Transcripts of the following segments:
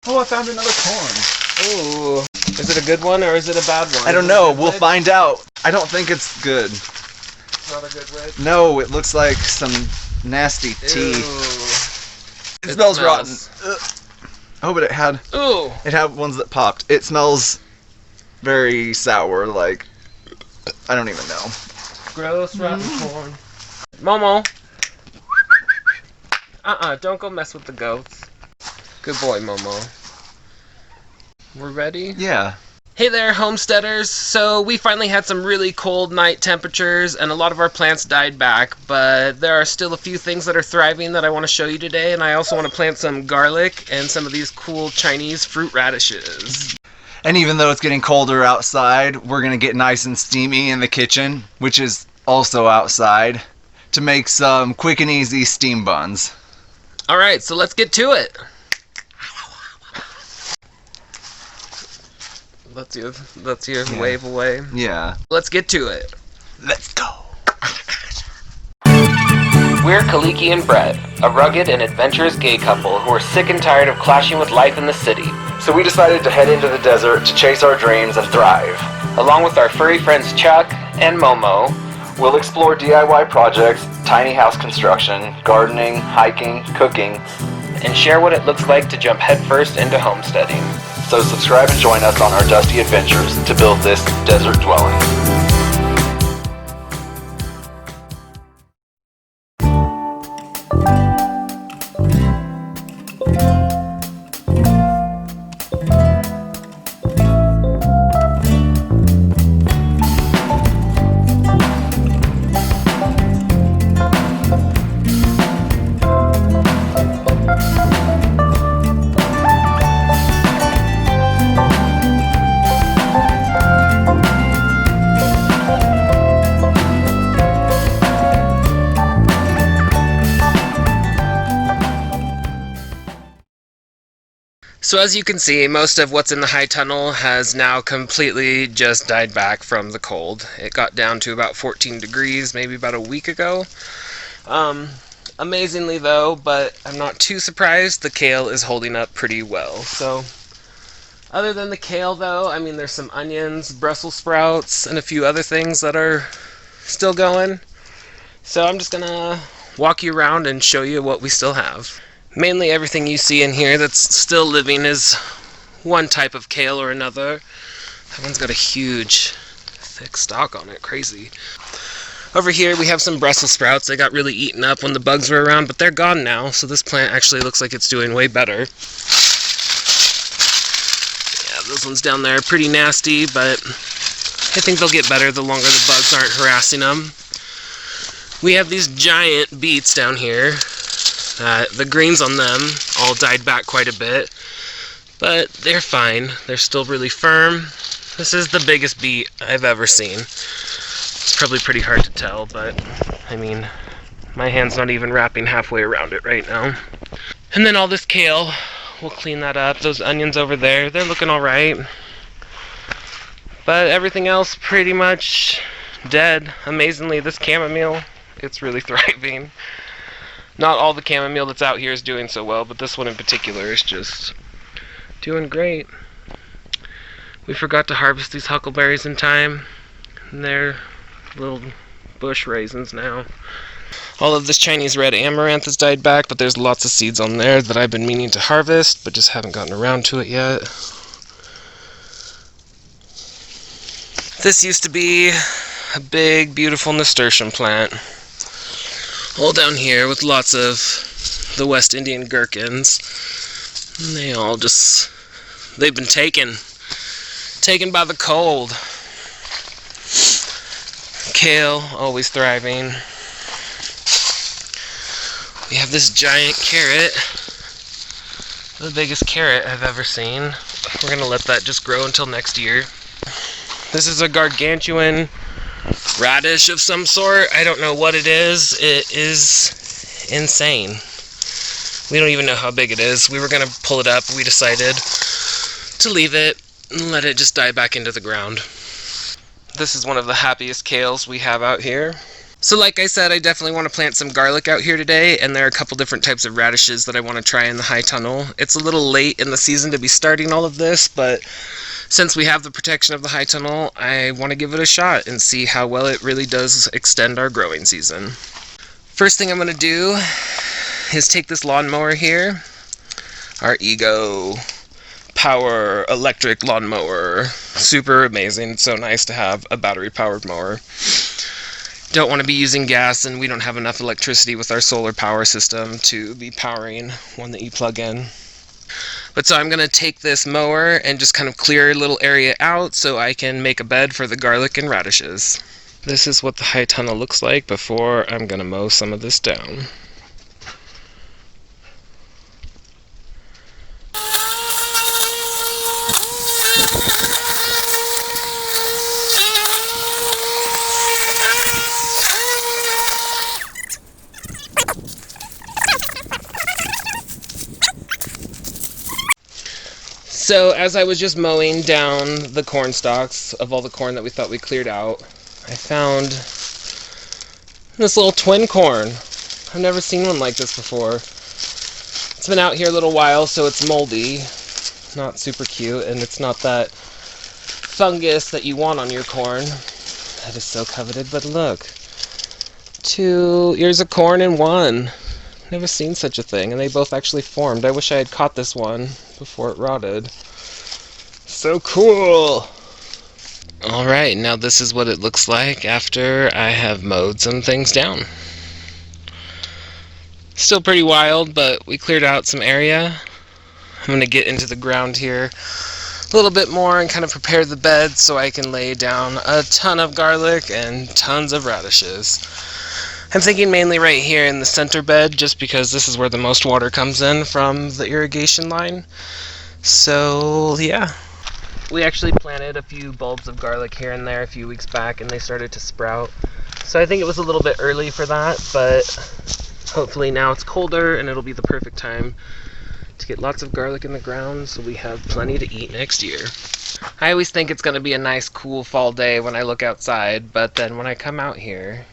Oh, I found another corn. Ooh. Is it a good one or is it a bad one? I don't know. We'll find out. I don't think it's good. It's not a good witch? No, it looks like some nasty tea. Ooh. It smells rotten. Ugh. Oh, but it had ones that popped. It smells very sour, like, I don't even know. Gross, rotten corn. Momo. Don't go mess with the goats. Good boy, Momo. We're ready? Yeah. Hey there, homesteaders. So we finally had some really cold night temperatures and a lot of our plants died back, but there are still a few things that are thriving that I want to show you today, and I also want to plant some garlic and some of these cool Chinese fruit radishes. And even though it's getting colder outside, we're going to get nice and steamy in the kitchen, which is also outside, to make some quick and easy steam buns. Alright, so let's get to it. Let's you wave away. Yeah. Let's get to it. Let's go. We're Kaliki and Bret, a rugged and adventurous gay couple who are sick and tired of clashing with life in the city. So we decided to head into the desert to chase our dreams and thrive. Along with our furry friends Chuck and Momo, we'll explore DIY projects, tiny house construction, gardening, hiking, cooking, and share what it looks like to jump headfirst into homesteading. So subscribe and join us on our dusty adventures to build this desert dwelling. So as you can see, most of what's in the high tunnel has now completely just died back from the cold. It got down to about 14 degrees maybe about a week ago. Amazingly though, but I'm not too surprised, the kale is holding up pretty well. So other than the kale though, I mean there's some onions, Brussels sprouts, and a few other things that are still going. So I'm just gonna walk you around and show you what we still have. Mainly everything you see in here that's still living is one type of kale or another. That one's got a huge, thick stalk on it. Crazy. Over here we have some Brussels sprouts. They got really eaten up when the bugs were around, but they're gone now, so this plant actually looks like it's doing way better. Yeah, those ones down there are pretty nasty, but I think they'll get better the longer the bugs aren't harassing them. We have these giant beets down here. The greens on them all died back quite a bit, but they're fine. They're still really firm. This is the biggest beet I've ever seen. It's probably pretty hard to tell, but I mean, my hand's not even wrapping halfway around it right now. And then all this kale, we'll clean that up. Those onions over there, they're looking all right. But everything else pretty much dead. Amazingly, this chamomile, it's really thriving. Not all the chamomile that's out here is doing so well, but this one in particular is just doing great. We forgot to harvest these huckleberries in time, and they're little bush raisins now. All of this Chinese red amaranth has died back, but there's lots of seeds on there that I've been meaning to harvest, but just haven't gotten around to it yet. This used to be a big, beautiful nasturtium plant. All down here with lots of the West Indian gherkins. And they all just, they've been taken by the cold. Kale, always thriving. We have this giant carrot. The biggest carrot I've ever seen. We're gonna let that just grow until next year. This is a Gargantuan Radish of some sort. I don't know what it is. It is insane. We don't even know how big it is. We were going to pull it up. We decided to leave it and let it just die back into the ground. This is one of the happiest kales we have out here. So like I said, I definitely want to plant some garlic out here today, and there are a couple different types of radishes that I want to try in the high tunnel. It's a little late in the season to be starting all of this, but since we have the protection of the high tunnel, I want to give it a shot and see how well it really does extend our growing season. First thing I'm going to do is take this lawnmower here, our Ego Power electric lawnmower. Super amazing. It's so nice to have a battery-powered mower. Don't want to be using gas, and we don't have enough electricity with our solar power system to be powering one that you plug in. But so I'm going to take this mower and just kind of clear a little area out so I can make a bed for the garlic and radishes. This is what the high tunnel looks like before I'm going to mow some of this down. So as I was just mowing down the corn stalks of all the corn that we thought we cleared out, I found this little twin corn. I've never seen one like this before. It's been out here a little while, so it's moldy. Not super cute, and it's not that fungus that you want on your corn. That is so coveted, but look. 2 ears of corn in one. Never seen such a thing, and they both actually formed. I wish I had caught this one before it rotted. So cool! Alright, now this is what it looks like after I have mowed some things down. Still pretty wild, but we cleared out some area. I'm going to get into the ground here a little bit more and kind of prepare the bed so I can lay down a ton of garlic and tons of radishes. I'm thinking mainly right here in the center bed, just because this is where the most water comes in from the irrigation line. So yeah, we actually planted a few bulbs of garlic here and there a few weeks back, and they started to sprout. So I think it was a little bit early for that, but hopefully now it's colder and it'll be the perfect time to get lots of garlic in the ground so we have plenty to eat next year. I always think it's going to be a nice cool fall day when I look outside, but then when I come out here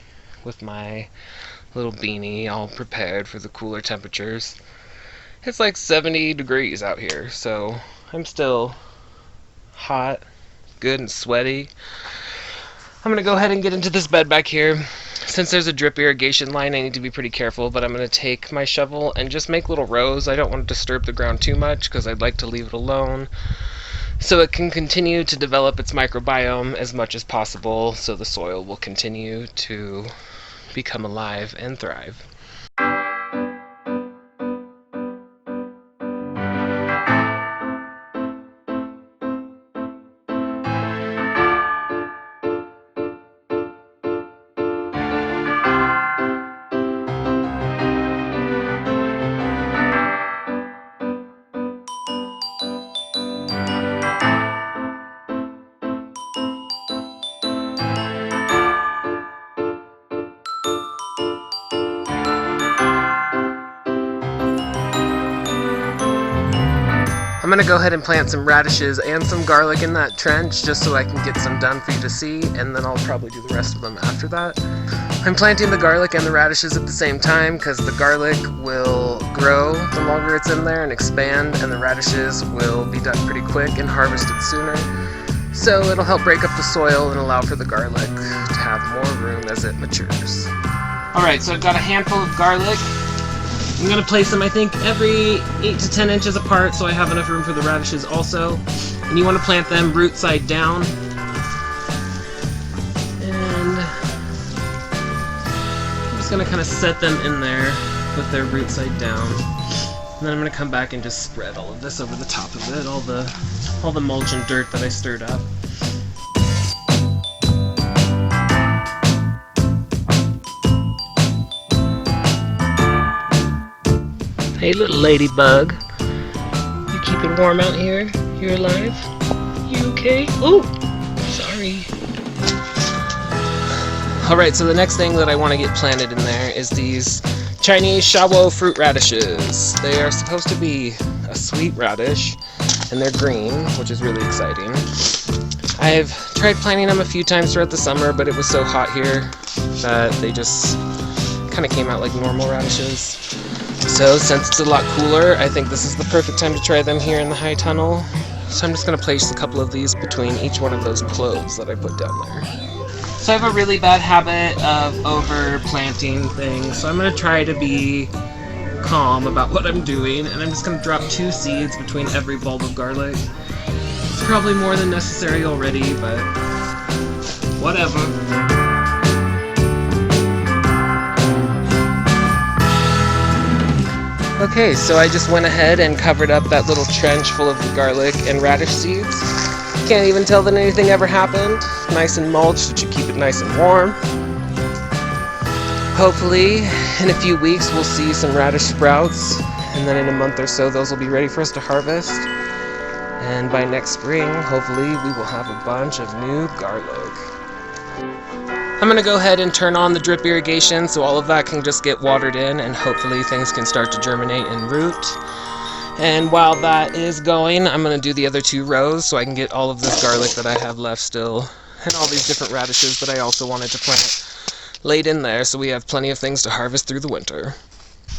with my little beanie all prepared for the cooler temperatures, it's like 70 degrees out here, so I'm still hot, good and sweaty. I'm going to go ahead and get into this bed back here. Since there's a drip irrigation line, I need to be pretty careful, but I'm going to take my shovel and just make little rows. I don't want to disturb the ground too much because I'd like to leave it alone so it can continue to develop its microbiome as much as possible, so the soil will continue to become alive and thrive. I'm going to go ahead and plant some radishes and some garlic in that trench just so I can get some done for you to see, and then I'll probably do the rest of them after that. I'm planting the garlic and the radishes at the same time because the garlic will grow the longer it's in there and expand, and the radishes will be done pretty quick and harvested sooner. So it'll help break up the soil and allow for the garlic to have more room as it matures. Alright, so I've got a handful of garlic. I'm going to place them, I think, every 8 to 10 inches apart so I have enough room for the radishes also. And you want to plant them root side down. And I'm just going to kind of set them in there with their root side down. And then I'm going to come back and just spread all of this over the top of it, all the mulch and dirt that I stirred up. Hey little ladybug, you keeping warm out here? You alive? You okay? Oh, sorry. Alright, so the next thing that I want to get planted in there is these Chinese Shawo fruit radishes. They are supposed to be a sweet radish, and they're green, which is really exciting. I've tried planting them a few times throughout the summer, but it was so hot here that they just kind of came out like normal radishes. So since it's a lot cooler, I think this is the perfect time to try them here in the high tunnel. So I'm just going to place a couple of these between each one of those cloves that I put down there. So I have a really bad habit of over planting things, so I'm going to try to be calm about what I'm doing, and I'm just going to drop 2 seeds between every bulb of garlic. It's probably more than necessary already, but whatever. Okay, so I just went ahead and covered up that little trench full of the garlic and radish seeds. Can't even tell that anything ever happened. Nice and mulched, it should keep it nice and warm. Hopefully, in a few weeks we'll see some radish sprouts, and then in a month or so those will be ready for us to harvest. And by next spring, hopefully, we will have a bunch of new garlic. I'm gonna go ahead and turn on the drip irrigation so all of that can just get watered in, and hopefully things can start to germinate and root. And while that is going, I'm going to do the other 2 rows so I can get all of this garlic that I have left still, and all these different radishes that I also wanted to plant laid in there so we have plenty of things to harvest through the winter.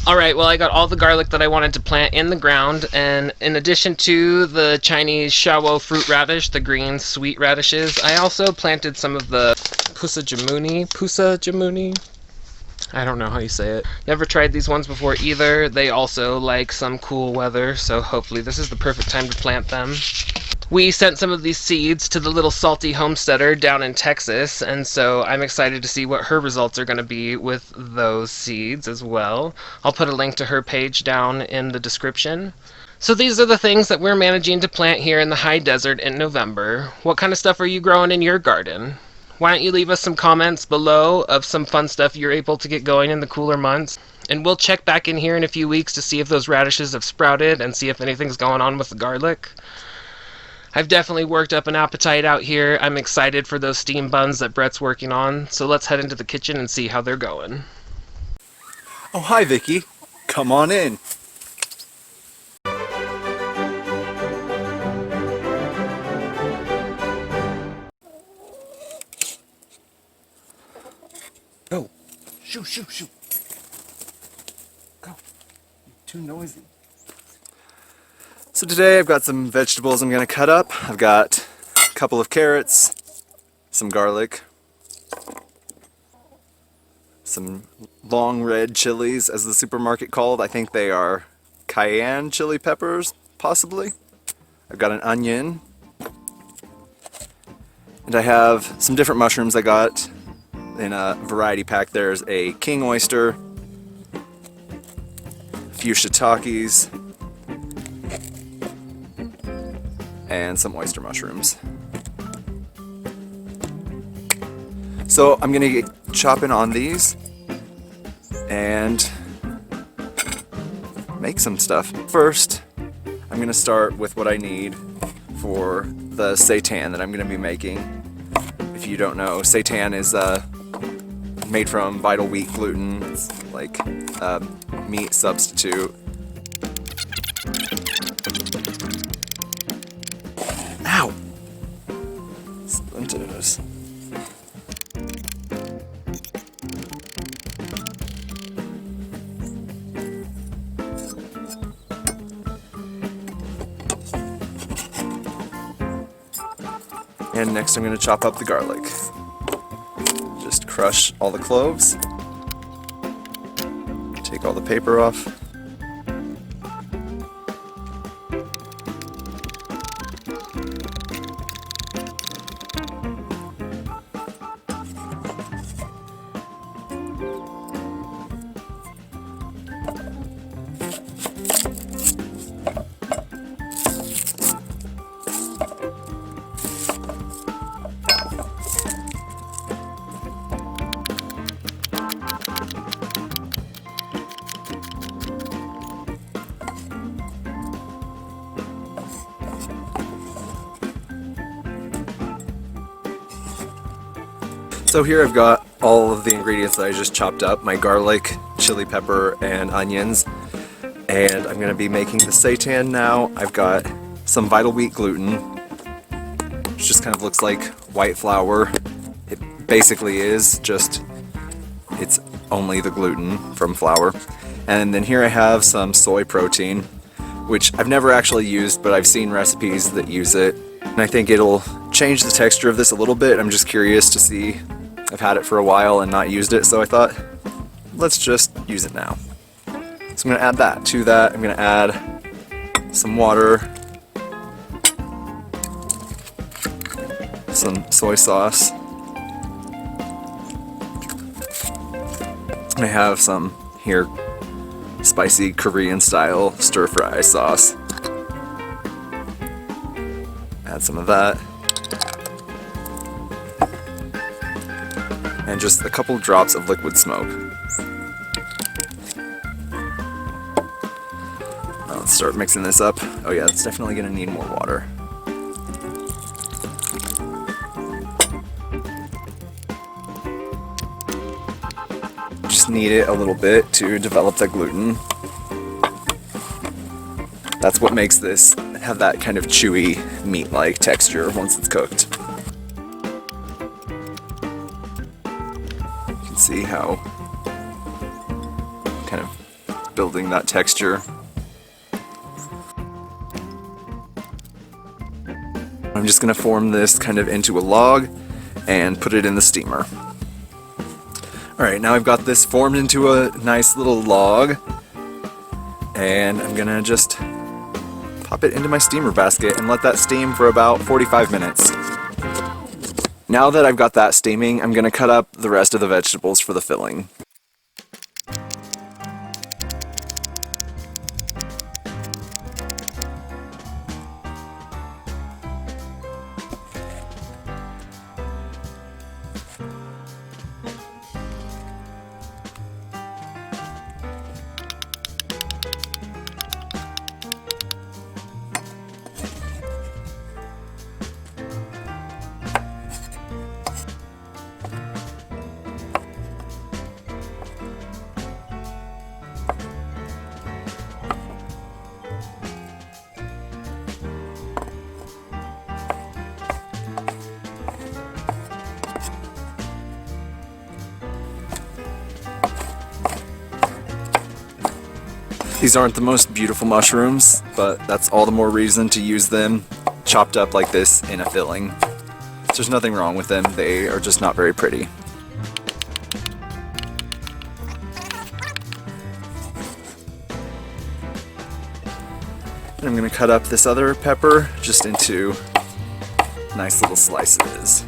Alright, well I got all the garlic that I wanted to plant in the ground, and in addition to the Chinese Shawo fruit radish, the green sweet radishes, I also planted some of the Pusa Jamuni? I don't know how you say it. Never tried these ones before either. They also like some cool weather, so hopefully this is the perfect time to plant them. We sent some of these seeds to the little salty homesteader down in Texas, and so I'm excited to see what her results are going to be with those seeds as well. I'll put a link to her page down in the description. So these are the things that we're managing to plant here in the high desert in November. What kind of stuff are you growing in your garden? Why don't you leave us some comments below of some fun stuff you're able to get going in the cooler months. And we'll check back in here in a few weeks to see if those radishes have sprouted and see if anything's going on with the garlic. I've definitely worked up an appetite out here. I'm excited for those steam buns that Bret's working on. So let's head into the kitchen and see how they're going. Oh, hi, Vicky. Come on in. Go. Shoo, shoo, shoo. Go. You're too noisy. So today I've got some vegetables I'm going to cut up. I've got a couple of carrots, some garlic, some long red chilies, as the supermarket called. I think they are cayenne chili peppers, possibly. I've got an onion. And I have some different mushrooms I got in a variety pack. There's a king oyster, a few shiitakes, and some oyster mushrooms. So I'm gonna get chopping on these and make some stuff. First, I'm gonna start with what I need for the seitan that I'm gonna be making. If you don't know, seitan is made from vital wheat gluten. It's like a meat substitute. Ow! Splinters. And next I'm going to chop up the garlic. Just crush all the cloves. Take all the paper off. So here I've got all of the ingredients that I just chopped up, my garlic, chili pepper, and onions. And I'm going to be making the seitan now. I've got some vital wheat gluten, which just kind of looks like white flour. It basically is just it's only the gluten from flour. And then here I have some soy protein, which I've never actually used, but I've seen recipes that use it. And I think it'll change the texture of this a little bit. I'm just curious to see. I've had it for a while and not used it, so I thought, let's just use it now. So I'm gonna add that. To that, I'm gonna add some water, some soy sauce. I have some here spicy Korean style stir fry sauce. Add some of that. And just a couple drops of liquid smoke. Now let's start mixing this up. Oh yeah, it's definitely gonna need more water. Just knead it a little bit to develop the gluten. That's what makes this have that kind of chewy, meat-like texture once it's cooked. You can see how kind of building that texture. I'm just gonna form this kind of into a log and put it in the steamer. Alright, now I've got this formed into a nice little log, and I'm gonna just pop it into my steamer basket and let that steam for about 45 minutes. Now that I've got that steaming, I'm gonna cut up the rest of the vegetables for the filling. These aren't the most beautiful mushrooms, but that's all the more reason to use them chopped up like this in a filling. So there's nothing wrong with them, they are just not very pretty. And I'm gonna cut up this other pepper just into nice little slices.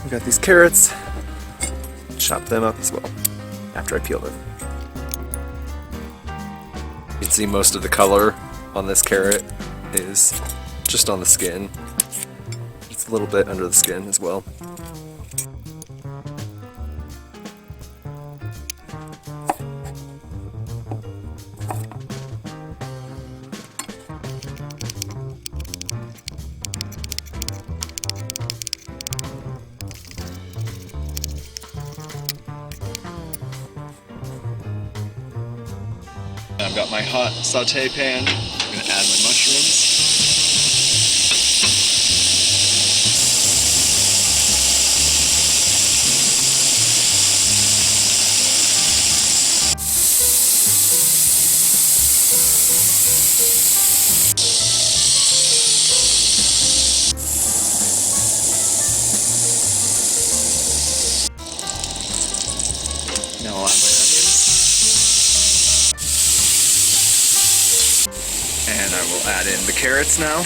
I've got these carrots, chop them up as well after I peel them. You can see most of the color on this carrot is just on the skin. It's a little bit under the skin as well. I've got my hot saute pan. I'm going to add my mushrooms. Now I'll add my onions. And I will add in the carrots now.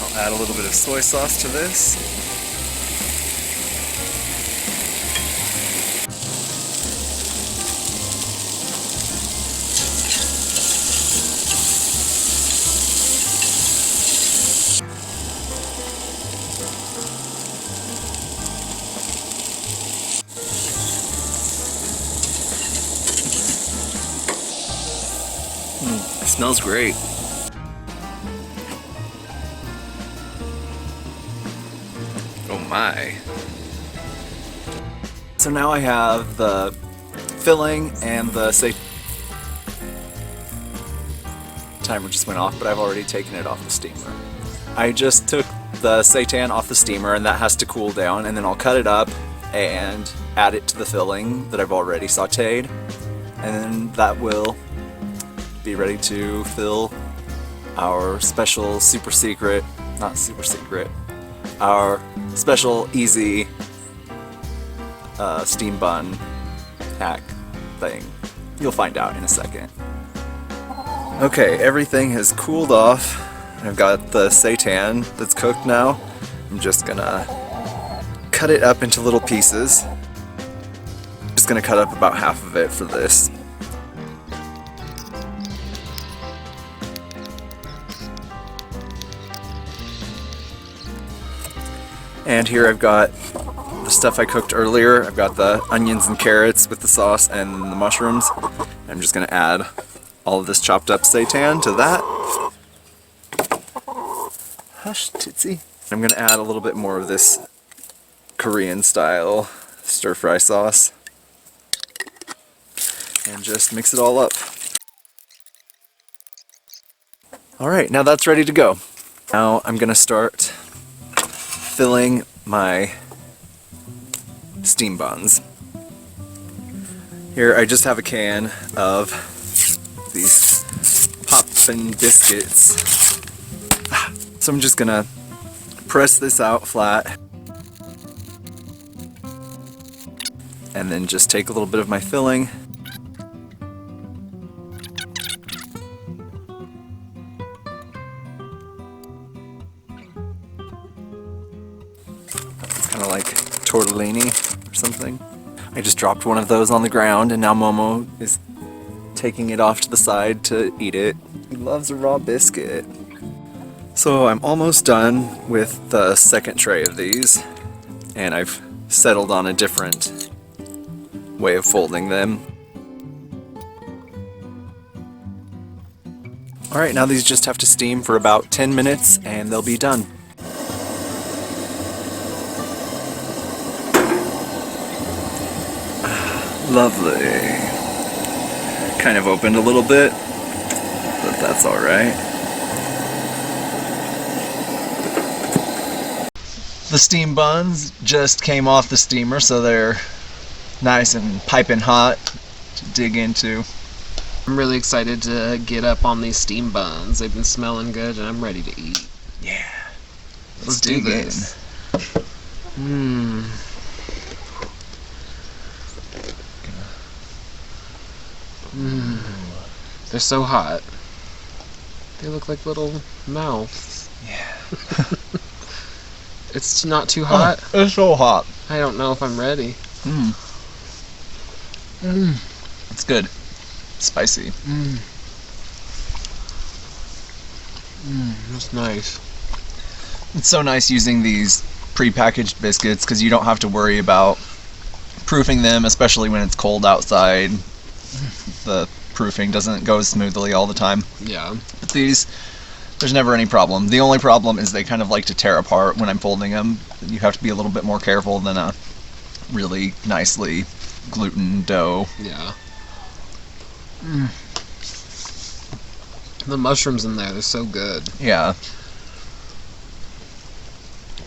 I'll add a little bit of soy sauce to this. It smells great. Oh my. so now I have the filling and the timer just went off, but I've already taken it off the steamer. I just took the seitan off the steamer, and that has to cool down, and then I'll cut it up and add it to the filling that I've already sauteed, and then that will be ready to fill our special our special easy steam bun hack thing. You'll find out in a second. Okay, everything has cooled off. I've got the seitan that's cooked now. I'm just gonna cut it up into little pieces. Just gonna cut up about half of it for this. And here I've got the stuff I cooked earlier. I've got the onions and carrots with the sauce and the mushrooms. I'm just gonna add all of this chopped up seitan to that. Hush, Tootsie. I'm gonna add a little bit more of this Korean style stir-fry sauce and just mix it all up. Alright, now that's ready to go. Now I'm gonna start filling my steam buns. Here I just have a can of these poppin' biscuits. So I'm just gonna press this out flat and then just take a little bit of my filling it's kind of like tortellini or something. I just dropped one of those on the ground and now Momo is taking it off to the side to eat it. He loves a raw biscuit. So I'm almost done with the second tray of these, and I've settled on a different way of folding them. Alright, now these just have to steam for about 10 minutes and they'll be done. Lovely. Kind of opened a little bit, but that's alright. The steam buns just came off the steamer, so they're nice and piping hot to dig into. I'm really excited to get up on these steam buns. They've been smelling good and I'm ready to eat. Yeah. Let's do this. They're so hot. They look like little mouths. Yeah. It's not too hot. Oh, it's so hot. I don't know if I'm ready. It's good. Spicy. That's nice. It's so nice using these pre-packaged biscuits because you don't have to worry about proofing them, especially when it's cold outside. The proofing doesn't go smoothly all the time. Yeah. But these, there's never any problem. The only problem is they kind of like to tear apart when I'm folding them. You have to be a little bit more careful than a really nicely gluten dough. Yeah. The mushrooms in there, they're so good. Yeah.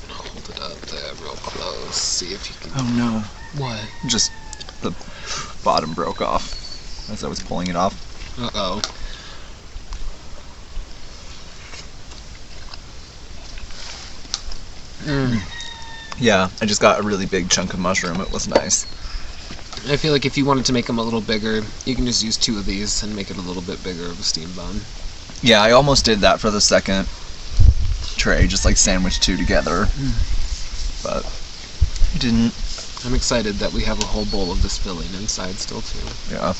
Hold it up there real close. See if you can. Oh no. What? Just the bottom broke off as I was pulling it off. Uh-oh. Yeah, I just got a really big chunk of mushroom. It was nice. I feel like if you wanted to make them a little bigger, you can just use 2 of these and make it a little bit bigger of a steam bun. Yeah, I almost did that for the second tray, just like sandwich 2 together. But I didn't. I'm excited that we have a whole bowl of this filling inside still too. Yeah.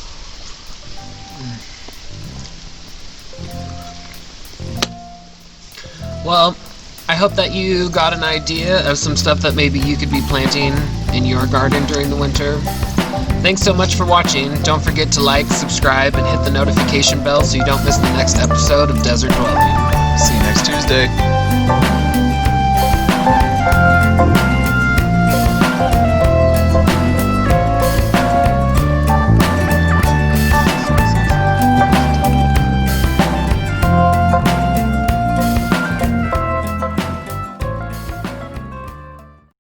Well, I hope that you got an idea of some stuff that maybe you could be planting in your garden during the winter. Thanks so much for watching. Don't forget to like, subscribe, and hit the notification bell so you don't miss the next episode of Desert Dwelling. See you next Tuesday.